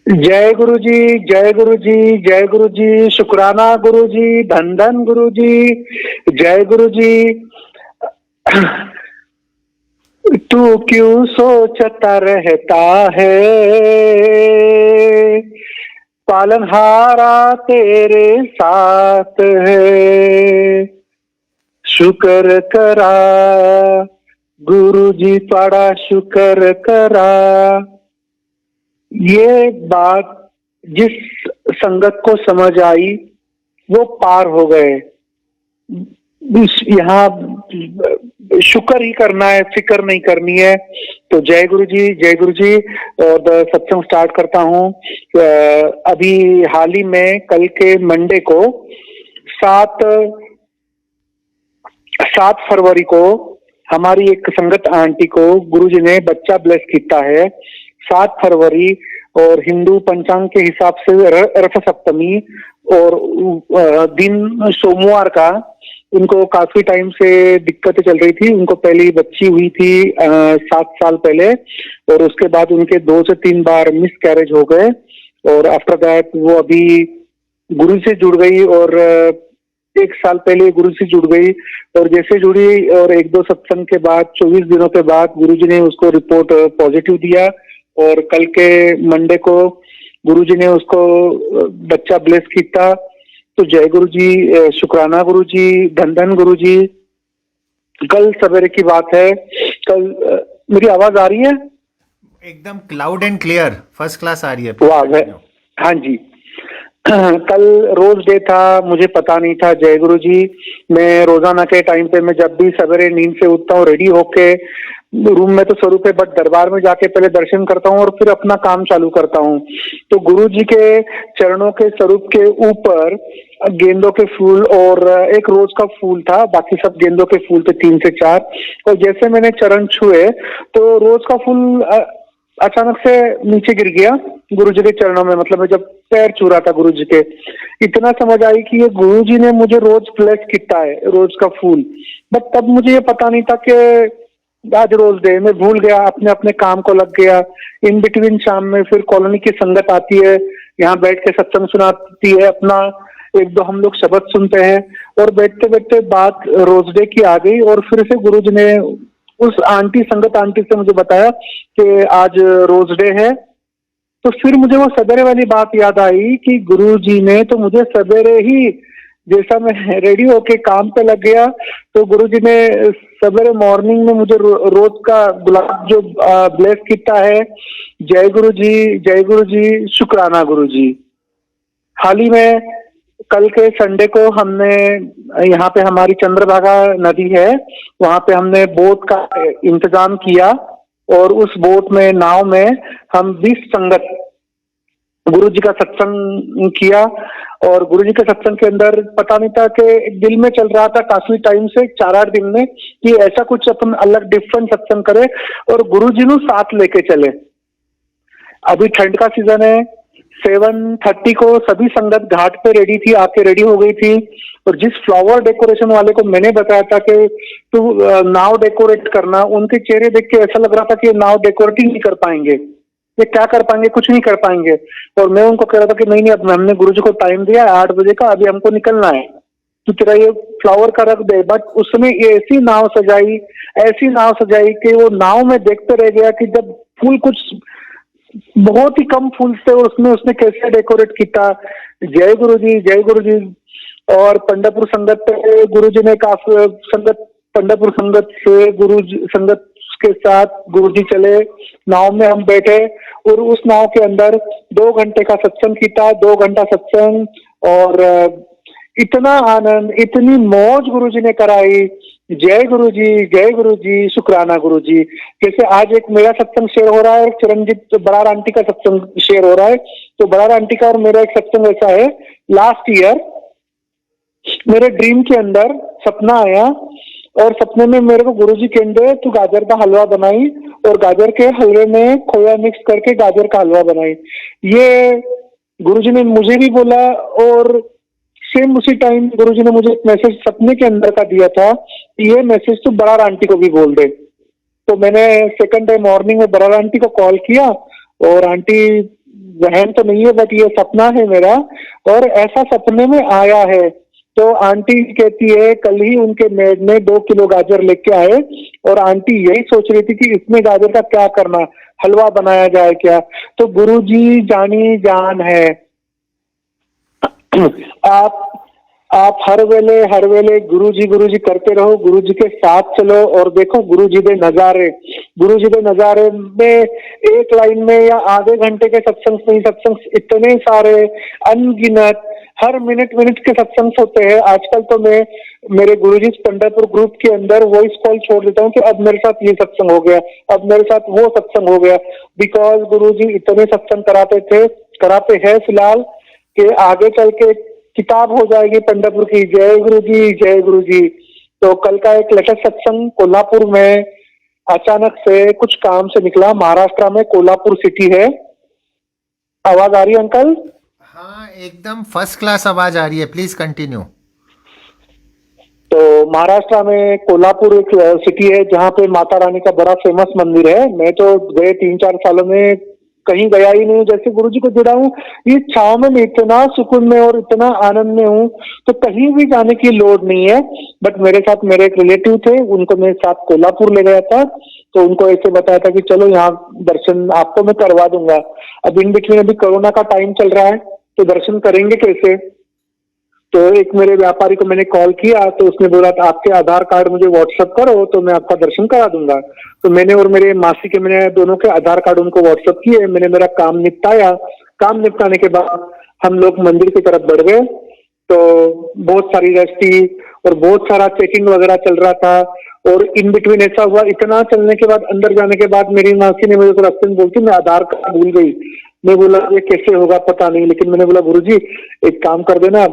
जय गुरु जी, जय गुरु जी, जय गुरु जी, शुक्राना गुरु जी, धन धन गुरु जी, जय गुरु जी। तू क्यों सोचता रहता है, पालनहारा तेरे साथ है। शुक्र करा गुरु जी, बड़ा शुक्र करा। ये बात जिस संगत को समझ आई वो पार हो गए। यहाँ शुक्र ही करना है, फिक्र नहीं करनी है। तो जय गुरु जी, जय गुरु जी। और सत्संग स्टार्ट करता हूँ। अभी हाल ही में कल के मंडे को 7 फरवरी को हमारी एक संगत आंटी को गुरुजी ने बच्चा ब्लेस किया है। 7 फरवरी और हिंदू पंचांग के हिसाब से रथ सप्तमी और दिन सोमवार का। उनको काफी टाइम से दिक्कतें चल रही थी। उनको पहली बच्ची हुई थी 7 साल पहले, और उसके बाद उनके 2 से 3 बार मिस कैरेज हो गए। और आफ्टर दैट वो अभी गुरु से जुड़ गई, और 1 साल पहले गुरु से जुड़ गई। और जैसे जुड़ी और 1-2 सत्संग के बाद 24 दिनों के बाद गुरुजी ने उसको रिपोर्ट पॉजिटिव दिया। और कल के मंडे को गुरुजी ने उसको बच्चा ब्लेस किया। तो जय गुरु जी, शुक्राना गुरु जी, धन धन गुरु जी। कल सवेरे की बात है। कल मेरी आवाज आ रही है? एकदम cloud and clear, first class आ रही है। वाह, हाँ जी। कल रोज डे था, मुझे पता नहीं था। जय गुरु जी। मैं रोजाना के टाइम पे मैं जब भी सवेरे नींद से उठता हूँ, रेडी होके रूम में तो स्वरूप है, बट दरबार में जाके पहले दर्शन करता हूँ और फिर अपना काम चालू करता हूँ। तो गुरु जी के चरणों के स्वरूप के ऊपर गेंदों के फूल और एक रोज का फूल था, बाकी सब गेंदों के फूल थे 3 से 4। और जैसे मैंने चरण छुए तो रोज का फूल अचानक से नीचे गिर गया गुरु जी के चरणों में। मतलब मैं जब पैर छू रहा था गुरु जी के, इतना समझ आई कि ये गुरु जी ने मुझे रोज ब्लेस किया है, रोज का फूल। बट तब मुझे ये पता नहीं था कि आज रोज डे। मैं भूल गया, अपने अपने काम को लग गया। इन बिटवीन शाम में फिर कॉलोनी की संगत आती है, यहाँ बैठ के सत्संग सुनाती है, अपना 1-2 हम लोग शब्द सुनते हैं, और बैठते बैठते बात रोज डे की आ गई। और फिर से गुरु जी ने उस संगत आंटी से मुझे बताया कि आज रोज डे है। तो फिर मुझे वो सवेरे वाली बात याद आई कि गुरु जी ने तो मुझे सवेरे ही, जैसा मैं रेडी होके काम पे लग गया, तो गुरु जी ने सवेरे मॉर्निंग में मुझे रोज का गुलाब जो ब्लेस किया है। जय गुरु जी, जय गुरु जी, शुक्राना गुरु जी। हाल ही में कल के संडे को हमने यहाँ पे हमारी चंद्रभागा नदी है, वहां पे हमने बोट का इंतजाम किया। और उस बोट में, नाव में हम 20 संगत गुरु जी का सत्संग किया। और गुरु जी के सत्संग के अंदर पता नहीं था कि दिल में चल रहा था काफी टाइम से, 4-8 दिन में, कि ऐसा कुछ अपन अलग डिफरेंट सत्संग करे और गुरु जी नु साथ लेके चले। अभी ठंड का सीजन है। 7:30 को सभी संगत घाट पे रेडी थी, आके रेडी हो गई थी। और जिस फ्लावर डेकोरेशन वाले को मैंने बताया था कि तू नाव डेकोरेट करना, उनके चेहरे देख के ऐसा लग रहा था कि ये नाव डेकोरेट ही नहीं कर पाएंगे, ये क्या कर पाएंगे, कुछ नहीं कर पाएंगे। और मैं उनको कह रहा था कि नहीं, अब हमने गुरु जी को टाइम दिया 8 बजे का, अभी हमको निकलना है, तो तेरा ये फ्लावर का रख दे। बट उसने ऐसी नाव सजाई, ऐसी नाव सजाई कि वो नाव में देखते रह गया कि जब फूल कुछ बहुत ही कम फूल थे और उसमें उसने कैसे डेकोरेट किया। जय गुरु जी, जय गुरु जी। और पंडापुर संगत पे गुरु जी ने काफी संगत, पंडापुर संगत से गुरु जी संगत के साथ गुरु जी चले, नाव में हम बैठे और उस नाव के अंदर 2 घंटे का सत्संग किया, 2 घंटा सत्संग। और इतना आनंद, इतनी मौज गुरु जी ने कराई। जय गुरु जी, जय गुरु जी, शुक्राना गुरु जी। जैसे आज एक मेरा सत्संग शेयर हो रहा है, चिरंजीत बरार आंटी का सत्संग शेयर हो रहा है। तो बरार आंटी का और मेरा एक सत्संग ऐसा है, लास्ट ईयर मेरे ड्रीम के अंदर सपना आया, और सपने में मेरे को गुरुजी कहते तू गाजर का हलवा बनाई, और गाजर के हलवे में खोया मिक्स करके गाजर का हलवा बनाई। ये गुरुजी ने मुझे भी बोला, और सेम उसी टाइम गुरुजी ने मुझे एक मैसेज सपने के अंदर का दिया था, ये मैसेज तो बरार आंटी को भी बोल दे। तो मैंने सेकंड डे मॉर्निंग में बरार आंटी को कॉल किया, और आंटी वहम तो नहीं है, बट ये सपना है मेरा, और ऐसा सपने में आया है। तो आंटी कहती है कल ही उनके मेड ने 2 किलो गाजर लेके आए, और आंटी यही सोच रही थी कि इसमें गाजर का क्या करना, हलवा बनाया जाए क्या। तो गुरुजी जानी जान है। आप हर वेले गुरुजी करते रहो, गुरुजी के साथ चलो, और देखो गुरुजी दे नजारे में एक लाइन में या आधे घंटे के सत्संग नहीं, सत्संग इतने सारे अनगिनत, हर मिनट मिनट के सत्संग होते हैं। आजकल तो मैं मेरे गुरुजी पंढरपुर ग्रुप के अंदर वॉइस कॉल छोड़ देता हूँ कि अब मेरे साथ ये सत्संग हो गया, अब मेरे साथ वो सत्संग हो गया, बिकॉज गुरुजी इतने सत्संग कराते हैं फिलहाल, कि आगे चल के किताब हो जाएगी पंढरपुर की। जय गुरु जी, जय गुरु जी। तो कल का एक लेटेस्ट सत्संग कोल्हापुर में अचानक से कुछ काम से निकला। महाराष्ट्र में कोल्हापुर सिटी है। आवाज आ रही है अंकल? हाँ, एकदम फर्स्ट क्लास आवाज आ रही है, प्लीज कंटिन्यू। तो महाराष्ट्र में कोल्हापुर एक सिटी है जहाँ पे माता रानी का बड़ा फेमस मंदिर है। मैं तो गए 3-4 सालों में कहीं गया ही नहीं, जैसे गुरुजी को जुड़ा हूँ इस छाव में मैं इतना सुकून में और इतना आनंद में हूँ, तो कहीं भी जाने की लोड नहीं है। बट मेरे साथ मेरे एक रिलेटिव थे, उनको मैं साथ कोल्हापुर ले गया था, तो उनको ऐसे बताया था कि चलो यहाँ दर्शन आपको मैं करवा दूंगा। अब इन बिटवीन अभी कोरोना का टाइम चल रहा है, तो दर्शन करेंगे कैसे। तो एक मेरे व्यापारी को मैंने कॉल किया, तो उसने बोला था आपके आधार कार्ड मुझे व्हाट्सएप करो तो मैं आपका दर्शन करा दूंगा। तो मैंने और मेरे मासी के, मैंने दोनों के आधार कार्ड उनको व्हाट्सएप किए। मैंने मेरा काम निपटाया। काम निपटाने के बाद हम लोग मंदिर की तरफ बढ़ गए। तो बहुत सारी रस्ती और बहुत सारा चेकिंग वगैरह चल रहा था, और इन बिटवीन ऐसा हुआ, इतना चलने के बाद अंदर जाने के बाद मेरी मासी ने मुझे को रास्ते में बोलती मैं आधार कार्ड भूल गई। मैं बोला ये कैसे होगा पता नहीं, लेकिन मैंने बोला गुरुजी एक काम कर देना,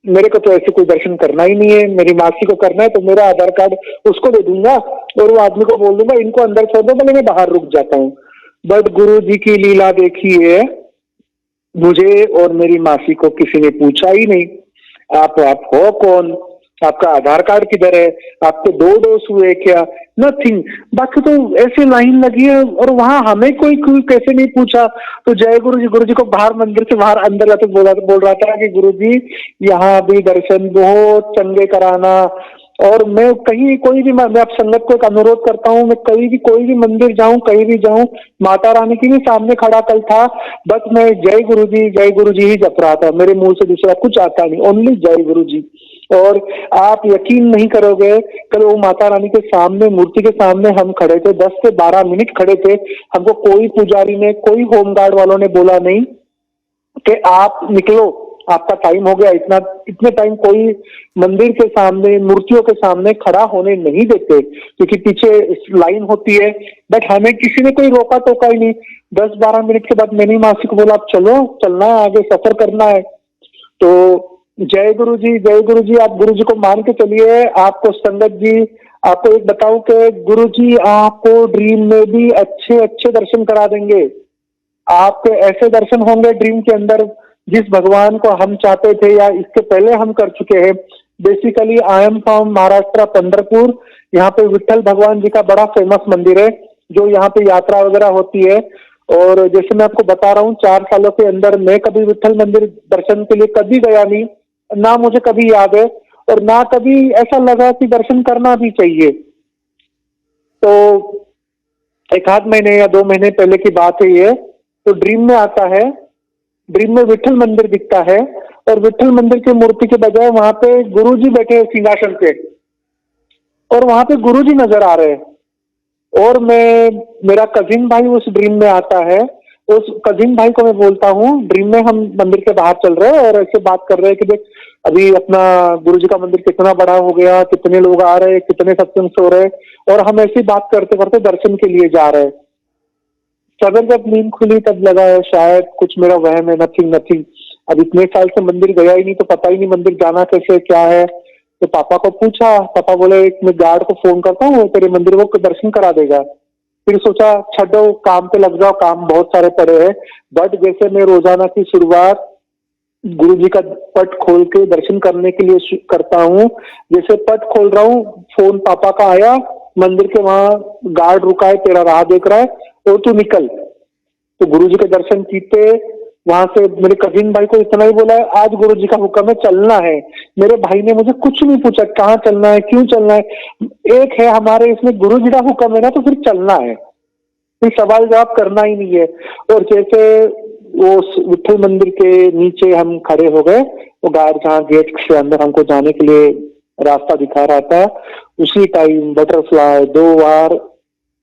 मेरे को तो ऐसे कोई दर्शन करना ही नहीं है, मेरी मासी को करना है, तो मेरा आधार कार्ड उसको दे दूंगा और वो आदमी को बोल दूंगा इनको अंदर छोड़ दो, भले मैं बाहर रुक जाता हूँ। बट गुरु जी की लीला देखिए, मुझे और मेरी मासी को किसी ने पूछा ही नहीं आप हो कौन, आपका आधार कार्ड किधर है, आपके 2 डोज हुए क्या, नथिंग। बाकी तो ऐसे लाइन लगी है, और वहां हमें कोई कैसे नहीं पूछा। तो जय गुरु जी को बाहर मंदिर से बाहर अंदर जाते बोल रहा था कि गुरु जी यहाँ भी दर्शन बहुत चंगे कराना। और मैं कहीं कोई भी, मैं आप संगत को एक अनुरोध करता हूँ, मैं कहीं भी कोई भी मंदिर जाऊं, कहीं भी जाऊं, माता रानी की भी सामने खड़ा कल था, बस मैं जय गुरु जी ही जप रहा था, मेरे मुंह से दूसरा कुछ आता नहीं, ओनली जय गुरु जी। और आप यकीन नहीं करोगे, कल वो माता रानी के सामने, मूर्ति के सामने हम खड़े थे, 10 से 12 मिनट खड़े थे। हमको कोई पुजारी ने, कोई होमगार्ड वालों ने बोला नहीं कि आप निकलो, आपका टाइम हो गया। इतने टाइम कोई मंदिर के सामने, मूर्तियों के सामने खड़ा होने नहीं देते, क्योंकि पीछे लाइन होती है। बट हमें किसी ने कोई रोका टोका ही नहीं। 10-12 मिनट के बाद मैंने मासी को बोला आप चलो, चलना है, आगे सफर करना है। तो जय गुरु जी, आप गुरु जी को मान के चलिए। आपको संगत जी, आपको एक बताऊं कि गुरु जी आपको ड्रीम में भी अच्छे अच्छे दर्शन करा देंगे। आपके ऐसे दर्शन होंगे ड्रीम के अंदर जिस भगवान को हम चाहते थे, या इसके पहले हम कर चुके हैं। Basically I am from Maharashtra, Pandharpur. यहाँ पे विठल भगवान जी का बड़ा फेमस मंदिर है, जो यहाँ पे यात्रा वगैरह होती है। और जैसे मैं आपको बता रहा हूँ, 4 सालों के अंदर मैं कभी विठल मंदिर दर्शन के लिए कभी गया नहीं, ना मुझे कभी याद है, और ना कभी ऐसा लगा कि दर्शन करना भी चाहिए। तो 1 आध महीने या 2 महीने पहले की बात है ये। तो ड्रीम में आता है, ड्रीम में विठल मंदिर दिखता है, और विठल मंदिर की मूर्ति के बजाय वहां पे गुरुजी बैठे हैं सिंहासन पे, और वहां पे गुरुजी नजर आ रहे हैं। और मेरा कजिन भाई उस ड्रीम में आता है। उस कजिन भाई को मैं बोलता हूँ, ड्रीम में हम मंदिर के बाहर चल रहे हैं और ऐसे बात कर रहे हैं कि देख अभी अपना गुरुजी का मंदिर कितना बड़ा हो गया, कितने लोग आ रहे हैं, कितने सत्संग हो रहे हैं, और हम ऐसी बात करते करते दर्शन के लिए जा रहे हैं। सवेर जब नींद खुली तब लगा है शायद कुछ मेरा वहम है, नथिंग। अब इतने साल से मंदिर गया ही नहीं, तो पता ही नहीं मंदिर जाना कैसे क्या है। तो पापा को पूछा, पापा बोले मैं गार्ड को फोन करता हूँ, तेरे मंदिर वो दर्शन करा देगा। फिर सोचा छो काम पे लग जाओ, काम बहुत सारे पड़े हैं। बट जैसे मैं रोजाना की शुरुआत गुरु जी का पट खोल के दर्शन करने के लिए करता हूँ, जैसे पट खोल रहा हूँ, फोन पापा का आया, मंदिर के वहां गार्ड रुका है, तेरा राह देख रहा है और तू निकल। तो गुरु जी के दर्शन कीते, वहां से मेरे कजिन भाई को इतना ही बोला है, आज गुरु जी का हुक्म है, चलना है। मेरे भाई ने मुझे कुछ नहीं पूछा कहाँ चलना है, क्यों चलना है। एक है हमारे इसमें गुरु जी का हुक्म है ना, तो फिर चलना है, फिर सवाल जवाब करना ही नहीं है। और जैसे वो विठल मंदिर के नीचे हम खड़े हो गए, वो गार्ड जहाँ गेट से अंदर हमको जाने के लिए रास्ता दिखा रहा था, उसी टाइम बटरफ्लाई 2 बार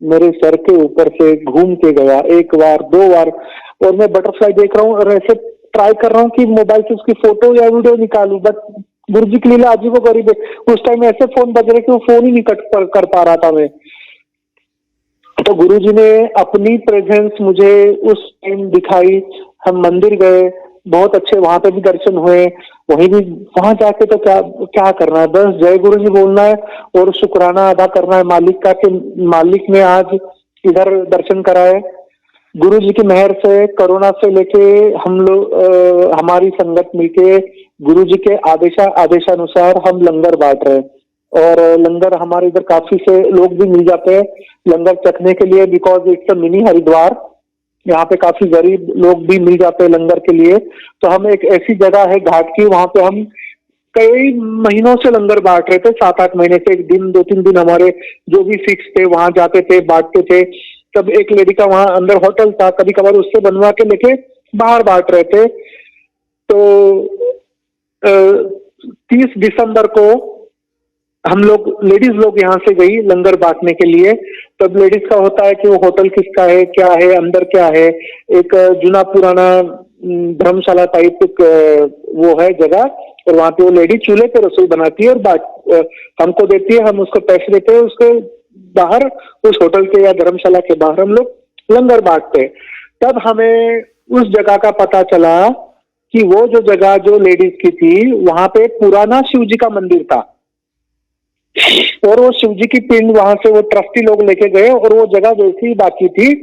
मेरे सर के ऊपर से घूम के गया, 1 बार 2 बार। और मैं बटरफ्लाई देख रहा हूँ और ऐसे ट्राई कर रहा हूँ कि मोबाइल से उसकी फोटो या वीडियो निकालूं, बट गुरु जी की लीला अजीबो गरीब है। उस टाइम ऐसे फोन बज रहे कि वो फोन ही नहीं कर पा रहा था मैं। तो गुरु जी ने अपनी प्रेजेंस मुझे उस टाइम दिखाई। हम मंदिर गए, बहुत अच्छे वहां पे भी दर्शन हुए। वहीं भी वहां जाके तो क्या क्या करना है, बस जय गुरु जी बोलना है और शुक्राना अदा करना है मालिक का कि मालिक ने आज इधर दर्शन कराए। गुरु जी की मेहर से कोरोना से लेके हम लोग हमारी संगत मिलके गुरु जी के आदेशानुसार हम लंगर बांट रहे हैं। और लंगर हमारे इधर काफी से लोग भी मिल जाते हैं लंगर चखने के लिए, because it's a mini Haridwar. यहाँ पे काफी गरीब लोग भी मिल जाते हैं लंगर के लिए। तो हम एक ऐसी जगह है घाट की, वहां पे हम कई महीनों से लंगर बांट रहे थे, 7-8 महीने से। एक दिन 2-3 दिन हमारे जो भी फिक्स थे वहां जाते थे, बांटते थे। तब एक लेडी का वहां अंदर होटल था, कभी कभार उससे बनवा के लेके बाहर बांट रहे थे। तो 30 दिसंबर को हम लोग लेडीज लोग यहाँ से गई लंगर बांटने के लिए। तब लेडीज का होता है कि वो होटल किसका है, क्या है, अंदर क्या है। एक जुना पुराना धर्मशाला टाइप वो है जगह, और वहां पे वो लेडी चूल्हे पे रसोई बनाती है और हमको देती है, हम उसको पैसे देते हैं। उसके बाहर उस होटल के या धर्मशाला के बाहर हम लोग लंगर बांटते। तब हमें उस जगह का पता चला कि वो जो जगह जो लेडीज की थी, वहां पे पुराना शिव जी का मंदिर था और वो शिव जी की पिंड वहां से वो ट्रस्टी लोग लेके गए और वो जगह वैसी ही बाकी थी।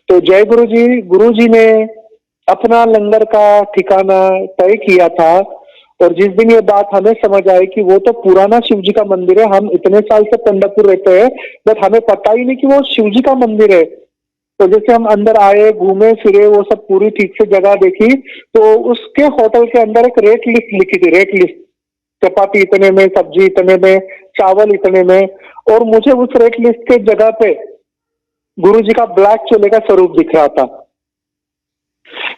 तो जय गुरु जी ने अपना लंगर का ठिकाना तय किया था। और जिस दिन ये बात हमें समझ आई कि वो तो पुराना शिव जी का मंदिर है, हम इतने साल से पंढरपुर रहते हैं बट हमें पता ही नहीं कि वो शिव जी का मंदिर है। तो जैसे हम अंदर आए, घूमे फिरे, वो सब पूरी ठीक से जगह देखी, तो उसके होटल के अंदर एक रेट लिस्ट लिखी थी, रेट लिस्ट। चपाती इतने में, सब्जी इतने में, चावल इतने में। और मुझे उस रेट लिस्ट के जगह पे गुरु जी का ब्लैक चोले का स्वरूप दिख रहा था।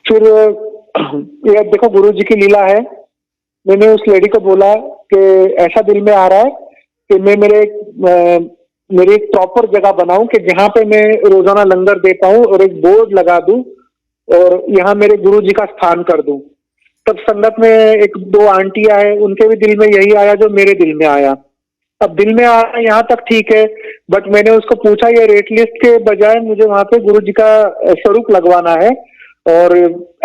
फिर ये देखो गुरु जी की लीला है। मैंने उस लेडी को बोला कि ऐसा दिल में आ रहा है कि मैं मेरी एक प्रॉपर जगह बनाऊं कि जहां पे मैं रोजाना लंगर दे पाऊं और एक बोर्ड लगा दूं और यहाँ मेरे गुरु जी का स्थान कर दूं। तब संगत में 1-2 आंटियां हैं, उनके भी दिल में यही आया जो मेरे दिल में आया। अब दिल में आया यहाँ तक ठीक है, बट मैंने उसको पूछा ये रेट लिस्ट के बजाय मुझे वहां पे गुरु जी का स्वरूप लगवाना है और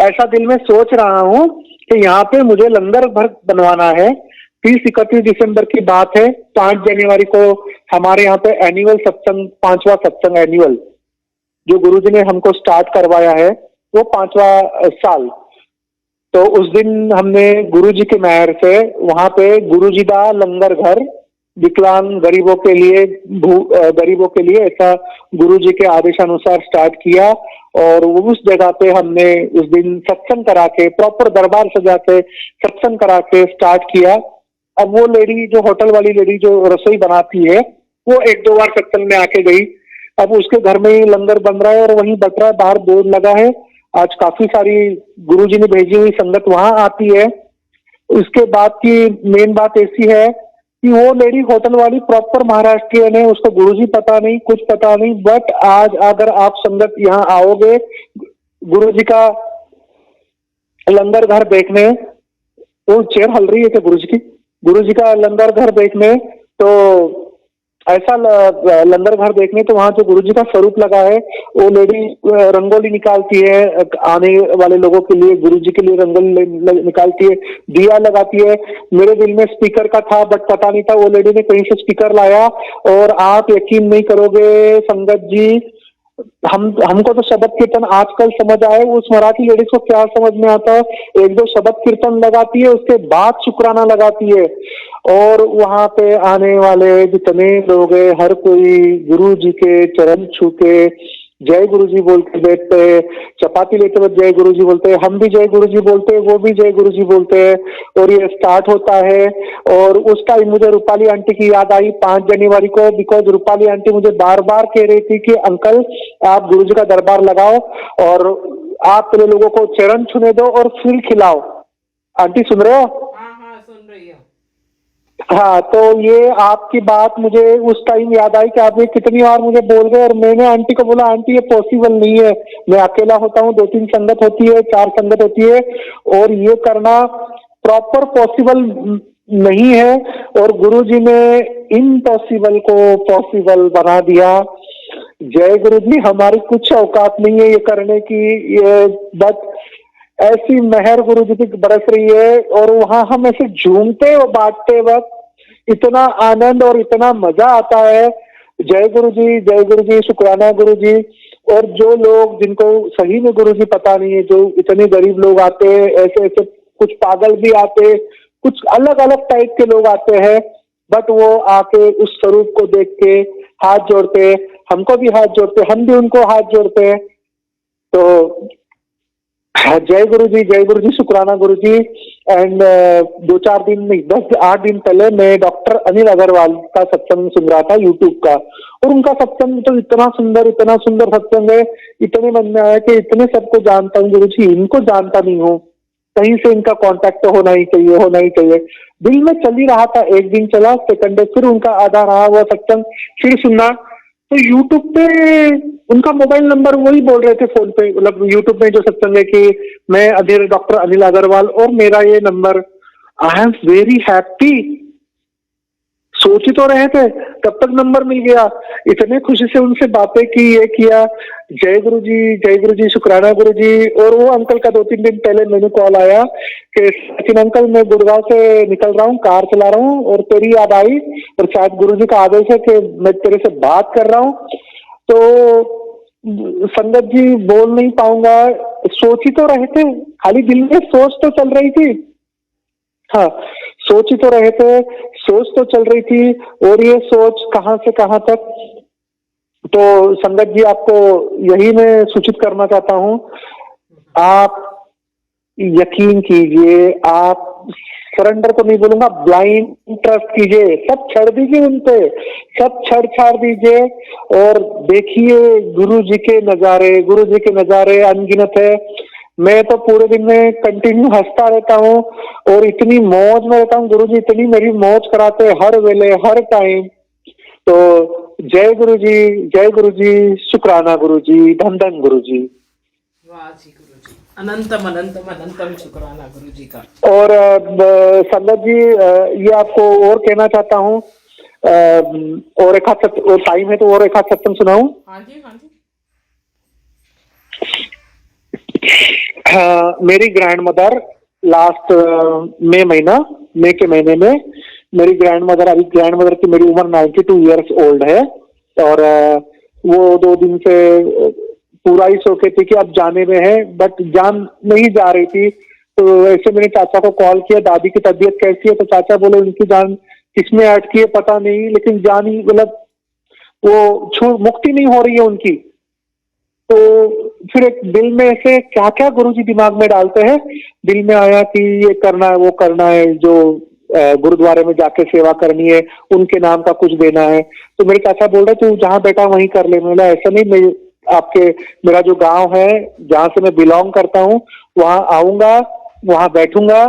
ऐसा दिल में सोच रहा हूँ कि यहाँ पे मुझे लंगर भर बनवाना है। 30-31 दिसंबर की बात है। 5 जनवरी को हमारे यहाँ पे एनुअल सत्संग, 5वां सत्संग एनुअल जो गुरुजी ने हमको स्टार्ट करवाया है, वो 5वां साल। तो उस दिन हमने गुरुजी की मेहर से वहां पे गुरुजी का लंगर घर विकलांग गरीबों के लिए ऐसा गुरुजी के आदेशानुसार स्टार्ट किया। और उस जगह पे हमने उस दिन सत्संग करा के, प्रॉपर दरबार सजा के सत्संग करा के स्टार्ट किया। अब वो लेडी जो होटल वाली लेडी जो रसोई बनाती है, वो 1-2 बार सत्संग में आके गई। अब उसके घर में ही लंगर बन रहा है और वहीं बट रहा है, बाहर बोर्ड लगा है। आज काफी सारी गुरुजी ने भेजी हुई संगत वहां आती है। उसके बाद की मेन बात ऐसी है कि वो लेडी होटल वाली प्रॉपर महाराष्ट्रियन है, उसको गुरुजी पता नहीं, कुछ पता नहीं। बट आज अगर आप संगत यहाँ आओगे गुरुजी का लंगर घर देखने, वो चेयर हल रही है क्या गुरुजी की? गुरुजी का लंगर घर देखने, तो ऐसा लंगर घर देखने, तो वहां जो गुरुजी का स्वरूप लगा है, वो लेडी रंगोली निकालती है आने वाले लोगों के लिए, गुरुजी के लिए रंगोली निकालती है, दिया लगाती है। मेरे दिल में स्पीकर का था बट पता नहीं था, वो लेडी ने कहीं से स्पीकर लाया। और आप यकीन नहीं करोगे संगत जी, हमको तो शब्द कीर्तन आजकल समझ आए, उस मराठी लेडीज को क्या समझ में आता है। 1-2 शब्द कीर्तन लगाती है, उसके बाद शुक्राना लगाती है। और वहां पे आने वाले जितने लोग हैं, हर कोई गुरु जी के चरण छू के जय गुरु जी बोलते बैठते हैं, चपाती लेते वक्त जय गुरु जी बोलते हैं, हम भी जय गुरु जी बोलते हैं, वो भी जय गुरु जी बोलते हैं। और ये स्टार्ट होता है। और उस टाइम मुझे रूपाली आंटी की याद आई 5 जनवरी को, बिकॉज रूपाली आंटी मुझे बार बार कह रही थी कि अंकल आप गुरु जी का दरबार लगाओ और आप पहले लोगों को चरण छूने दो और फिर खिलाओ। आंटी सुन रहे हो? हाँ हाँ सुन रही हूँ। हाँ, तो ये आपकी बात मुझे उस टाइम याद आई कि आप ये कितनी बार मुझे बोल गए। और मैंने आंटी को बोला आंटी ये पॉसिबल नहीं है, मैं अकेला होता हूँ, 2-3 संगत होती है, 4 संगत होती है, और ये करना प्रॉपर पॉसिबल नहीं है। और गुरुजी ने इम्पॉसिबल को पॉसिबल बना दिया। जय गुरु जी, हमारी कुछ औकात नहीं है ये करने की, ये बट ऐसी मेहर गुरु जी की बरस रही है। और वहां हम ऐसे झूमते और बांटते वक्त इतना आनंद और इतना मजा आता है। जय गुरु जी, जय गुरु जी, शुक्राना गुरु जी। और जो लोग जिनको सही में गुरु जी पता नहीं है, जो इतने गरीब लोग आते हैं, ऐसे ऐसे कुछ पागल भी आते, कुछ अलग अलग टाइप के लोग आते हैं, बट वो आके उस स्वरूप को देख के हाथ जोड़ते, हमको भी हाथ जोड़ते, हम भी उनको हाथ जोड़ते हैं। तो हाँ, जय गुरु जी, शुक्राना गुरु जी। एंड 2-4 दिन नहीं, 10-8 दिन पहले मैं डॉक्टर अनिल अग्रवाल का सत्संग सुन रहा था यूट्यूब का। और उनका सत्संग तो इतना सुंदर सत्संग है। इतने मन में आया कि इतने सबको जानता हूँ गुरु जी, इनको जानता नहीं हूँ, कहीं से इनका कांटेक्ट तो होना ही चाहिए। दिल में चल ही रहा था। एक दिन चला, सेकंड डे फिर उनका आधा रहा वो सत्संग, फिर सुनना। तो यूट्यूब पे उनका मोबाइल नंबर वही बोल रहे थे फोन पे, मतलब यूट्यूब में जो सत्संग है कि मैं अनिल, डॉक्टर अनिल अग्रवाल और मेरा ये number. I am very happy. सोच ही तो रहे थे, तब तक नंबर मिल गया। इतने खुशी से उनसे बातें की, ये किया। जय गुरु जी, शुक्राना गुरु जी। और वो अंकल का 2-3 दिन पहले मैंने कॉल आया कि सचिन अंकल मैं गुड़गांव से निकल रहा हूँ, कार चला रहा हूँ और तेरी याद आई और शायद गुरु जी का आदेश है कि मैं तेरे से बात कर रहा हूँ। तो संगत जी बोल नहीं पाऊंगा, सोच ही तो रहे थे, खाली दिल में सोच तो चल रही थी। हाँ, सोच ही तो रहे थे, सोच तो चल रही थी। और ये सोच कहां से कहां तक। तो संगत जी आपको यही मैं सूचित करना चाहता हूं, आप यकीन कीजिए, आप सरेंडर तो नहीं बोलूंगा, ब्लाइंड ट्रस्ट कीजिए, सब छोड़ दीजिए उन पे, सब छाड़ दीजिए और देखिए गुरु जी के नजारे अनगिनत है। मैं तो पूरे दिन में कंटिन्यू हंसता रहता हूँ और इतनी मौज में रहता हूँ। गुरु जी इतनी मेरी मौज कराते हर वेले हर टाइम। तो जय गुरु जी, शुक्राना गुरु जी, धन धन गुरु जी। वाह जी गुरु जी, अनंतम अनंतम अनंतम शुक्राना गुरु जी का। और संगत जी ये आपको और कहना चाहता हूँ, और एक हाथ और टाइम है तो और एक हाथ सत्संग सुनाऊं। हाँ जी हाँ जी। मेरी ग्रैंड मदर लास्ट मई के महीने में मेरी ग्रैंड मदर की मेरी उम्र 92 ईयर्स ओल्ड है। और वो 2 दिन से पूरा ही सोचे थी कि अब जाने में है, बट जान नहीं जा रही थी। तो ऐसे मैंने चाचा को कॉल किया, दादी की तबीयत कैसी है? तो चाचा बोले उनकी जान किसमें अटकी है पता नहीं, लेकिन जान ही मतलब वो मुक्ति नहीं हो रही है उनकी। तो फिर एक दिल में ऐसे क्या क्या गुरुजी दिमाग में डालते हैं, दिल में आया कि ये करना है वो करना है, जो गुरुद्वारे में जाके सेवा करनी है, उनके नाम का कुछ देना है। तो मेरे चाचा बोल रहे तू जहाँ बैठा वहीं कर ले। बोला ऐसा नहीं, मैं आपके मेरा जो गांव है जहाँ से मैं बिलोंग करता हूँ वहां आऊंगा, वहां बैठूंगा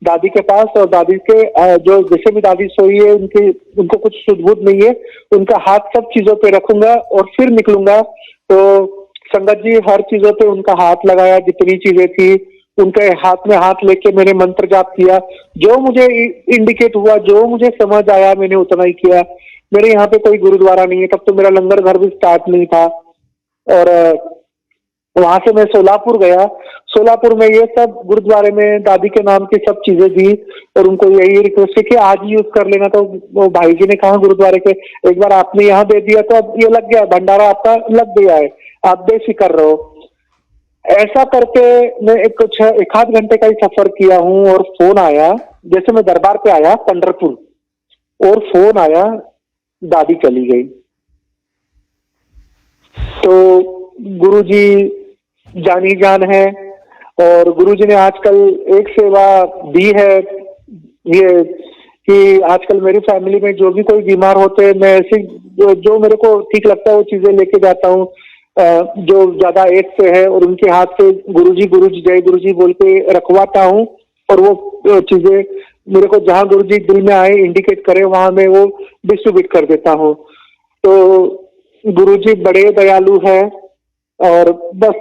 दादी के पास। और दादी के जो जैसे भी दादी सोई है उनको कुछ सुध-बुध नहीं है, उनका हाथ सब चीजों पे रखूंगा और फिर निकलूंगा। तो संगत जी हर चीजों पे उनका हाथ लगाया, जितनी चीजें थी उनके हाथ में हाथ लेके मैंने मंत्र जाप किया। जो मुझे इंडिकेट हुआ, जो मुझे समझ आया, मैंने उतना ही किया। मेरे यहाँ पे कोई गुरुद्वारा नहीं है, तब तो मेरा लंगर घर भी स्टार्ट नहीं था। और वहां से मैं सोलापुर गया। सोलापुर में ये सब गुरुद्वारे में दादी के नाम की सब चीजें दी और उनको यही रिक्वेस्ट है कि आज ही यूज कर लेना। तो वो भाई जी ने कहा गुरुद्वारे के, एक बार आपने यहाँ दे दिया तो अब ये लग गया, भंडारा आपका लग गया है, आप बेफिक्र रहो। ऐसा करके मैं एक आध घंटे का ही सफर किया हूँ। और फोन आया, जैसे मैं दरबार पे आया पंढरपुर, और फोन आया दादी चली गई। तो गुरु जी जानी जान है और गुरु जी ने आजकल एक सेवा दी है ये कि आजकल मेरी फैमिली में जो भी कोई बीमार होते हैं मैं ऐसे जो मेरे को ठीक लगता है वो चीजें लेके जाता हूँ जो ज्यादा एज से है और उनके हाथ से गुरुजी जय गुरुजी बोल के रखवाता हूँ और वो चीजें मेरे को जहाँ गुरुजी दिल में आए इंडिकेट करे वहां मैं वो डिस्ट्रीब्यूट कर देता हूँ। तो गुरुजी बड़े दयालु है और बस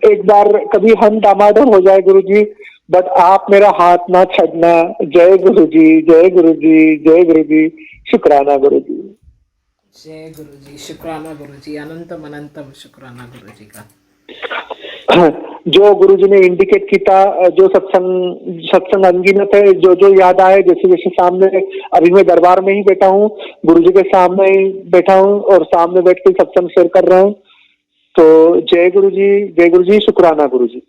एक बार कभी हम दामादर हो जाए गुरुजी बट आप मेरा हाथ ना छड़ना। जय गुरुजी जय गुरुजी जय गुरुजी शुक्राना गुरुजी। जय गुरुजी, शुक्राना गुरुजी, अनंतम अनंतम शुक्राना गुरुजी का। जो गुरुजी ने इंडिकेट किया जो सत्संग अंगीनत है जो याद आए जैसे जैसे सामने अभी मैं दरबार में ही बैठा हूँ गुरुजी के सामने ही बैठा हूँ और सामने बैठ के सत्संग शेयर कर रहा हूँ। तो जय गुरुजी शुक्राना गुरुजी।